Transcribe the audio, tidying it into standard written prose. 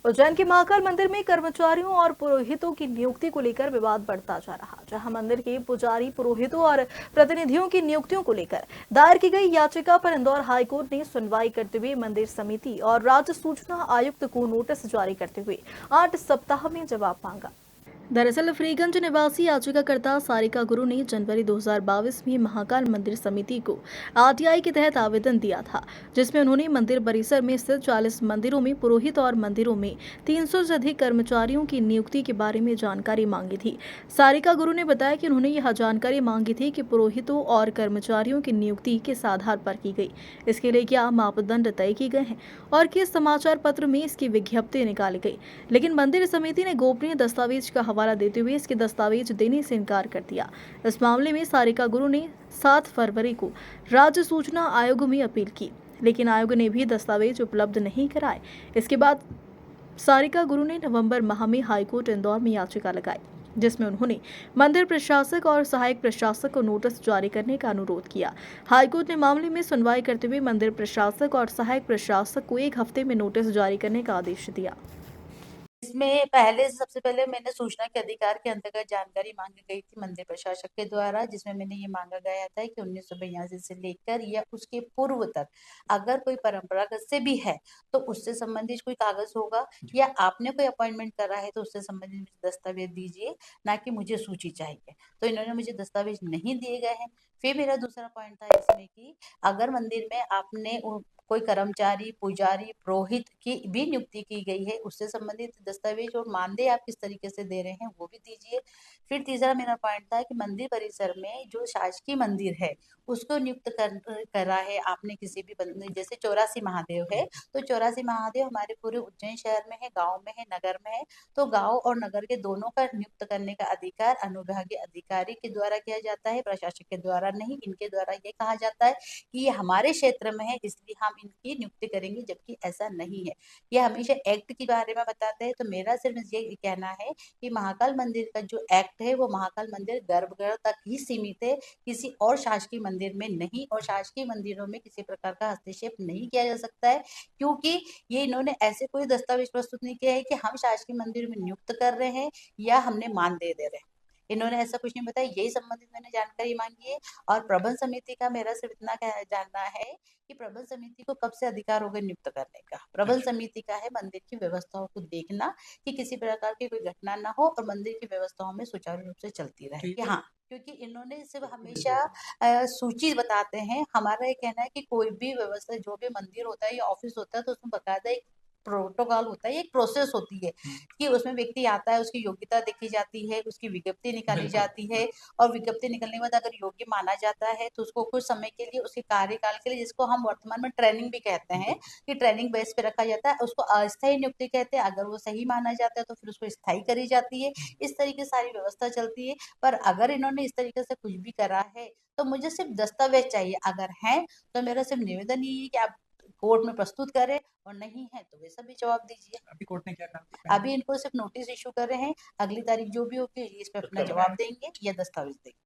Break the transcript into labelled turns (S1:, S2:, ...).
S1: उज्जैन के महाकाल मंदिर में कर्मचारियों और पुरोहितों की नियुक्ति को लेकर विवाद बढ़ता जा रहा, जहां मंदिर के पुजारी, पुरोहितों और प्रतिनिधियों की नियुक्तियों को लेकर दायर की गई याचिका पर इंदौर हाईकोर्ट ने सुनवाई करते हुए मंदिर समिति और राज्य सूचना आयुक्त को नोटिस जारी करते हुए 8 सप्ताह में जवाब मांगा। दरअसल फ्रीगंज निवासी याचिकाकर्ता सारिका गुरु ने जनवरी 2022 में महाकाल मंदिर समिति को आरटीआई के तहत आवेदन दिया था, जिसमें उन्होंने मंदिर परिसर में स्थित 40 मंदिरों में पुरोहित और मंदिरों में 300 से अधिक कर्मचारियों की नियुक्ति के बारे में जानकारी मांगी थी। सारिका गुरु ने बताया कि उन्होंने यह जानकारी मांगी थी कि पुरोहितों और कर्मचारियों की नियुक्ति किस आधार पर की गई, इसके लिए क्या मापदंड तय किए गए हैं और किस समाचार पत्र में इसकी विज्ञप्ति निकाली गई। लेकिन मंदिर समिति ने गोपनीय दस्तावेज का हवाला देते हुए इसके दस्तावेज देने से इनकार कर दिया। इस मामले में सारिका गुरु ने 7 फरवरी को राज्य सूचना आयोग में अपील की, लेकिन आयोग ने भी दस्तावेज उपलब्ध नहीं कराए। इसके बाद सारिका गुरु ने नवंबर माह में हाईकोर्ट इंदौर में याचिका लगाई, जिसमें उन्होंने मंदिर प्रशासक और सहायक प्रशासक को नोटिस जारी करने का अनुरोध किया। हाईकोर्ट ने मामले में सुनवाई करते हुए मंदिर प्रशासक और सहायक प्रशासक को 1 हफ्ते में नोटिस जारी करने का आदेश दिया।
S2: इसमें सबसे पहले मैंने सूचना के अधिकार के अंतर्गत जानकारी मांगी गई थी मंदिर प्रशासक के द्वारा, जिसमें मैंने ये मांगा गया था कि 1982 से लेकर या उसके पूर्व तक अगर कोई परंपरागत से भी है तो उससे संबंधित कोई कागज होगा, या आपने कोई अपॉइंटमेंट करा है तो उससे संबंधित मुझे दस्तावेज दीजिए, ना कि मुझे सूची चाहिए। तो इन्होंने मुझे दस्तावेज नहीं दिए गए हैं। फिर मेरा दूसरा पॉइंट था इसमें कि अगर मंदिर में आपने कोई कर्मचारी, पुजारी, पुरोहित की भी नियुक्ति की गई है, उससे संबंधित दस्तावेज और मानदेय आप किस तरीके से दे रहे हैं वो भी दीजिए। फिर तीसरा मेरा पॉइंट था कि मंदिर परिसर में जो शासकीय मंदिर है उसको नियुक्त करा है आपने किसी भी जैसे 84 महादेव है, तो 84 महादेव हमारे पूरे उज्जैन शहर में है, गाँव में है, नगर में है। तो गाँव और नगर के दोनों का नियुक्त करने का अधिकार अनुविभागीय अधिकारी के द्वारा किया जाता है, प्रशासक के द्वारा नहीं। इनके द्वारा ये कहा जाता है कि ये हमारे क्षेत्र में है इसलिए हम इनकी नियुक्ति करेंगे, जबकि ऐसा नहीं है। ये हमेशा एक्ट के बारे में बताते हैं। तो मेरा सिर्फ ये कहना है कि महाकाल मंदिर का जो एक्ट है वो महाकाल मंदिर गर्भगृह तक ही सीमित है, किसी और शासकीय मंदिर में नहीं, और शासकीय मंदिरों में किसी प्रकार का हस्तक्षेप नहीं किया जा सकता है, क्योंकि ये इन्होंने ऐसे कोई दस्तावेज प्रस्तुत नहीं किया है कि हम शासकीय मंदिर में नियुक्त कर रहे हैं या हमने मानदेय दे रहे हैं। इन्होंने ऐसा कुछ नहीं बताया। यही संबंधित मैंने जानकारी मांगी है। और प्रबंध समिति का मेरा सिर्फ इतना जानना है कि प्रबंध समिति को कब से अधिकार हो गए नियुक्त करने का। प्रबंध समिति का है मंदिर की व्यवस्थाओं को देखना कि किसी प्रकार की कोई घटना ना हो और मंदिर की व्यवस्थाओं में सुचारू रूप से चलती रहे। कि हाँ, क्योंकि इन्होंने सिर्फ हमेशा सूची बताते हैं। हमारा ये कहना है कि कोई भी व्यवस्था, जो भी मंदिर होता है या ऑफिस होता है, तो उसमें बकायदा एक प्रोटोकॉल होता है, एक प्रोसेस होती है कि उसमें व्यक्ति आता है, उसकी योग्यता देखी जाती है, उसकी विज्ञप्ति निकाली जाती है, और विज्ञप्ति निकलने के बाद अगर योग्य माना जाता है तो उसको कुछ समय के लिए, उसके कार्यकाल के लिए, जिसको हम वर्तमान में ट्रेनिंग भी कहते हैं, कि ट्रेनिंग बेस पे रखा जाता है, उसको अस्थायी नियुक्ति कहते हैं। अगर वो सही माना जाता है तो फिर उसको स्थायी करी जाती है। इस तरीके सारी व्यवस्था चलती है। पर अगर इन्होंने इस तरीके से कुछ भी करा है तो मुझे सिर्फ दस्तावेज चाहिए। अगर है तो मेरा सिर्फ निवेदन यही है कि आप कोर्ट में प्रस्तुत करें, और नहीं है तो वैसा भी जवाब दीजिए।
S3: अभी कोर्ट ने क्या कहा?
S2: अभी इनको सिर्फ नोटिस इशू कर रहे हैं। अगली तारीख जो भी होगी इस पे अपना जवाब देंगे या दस्तावेज देंगे।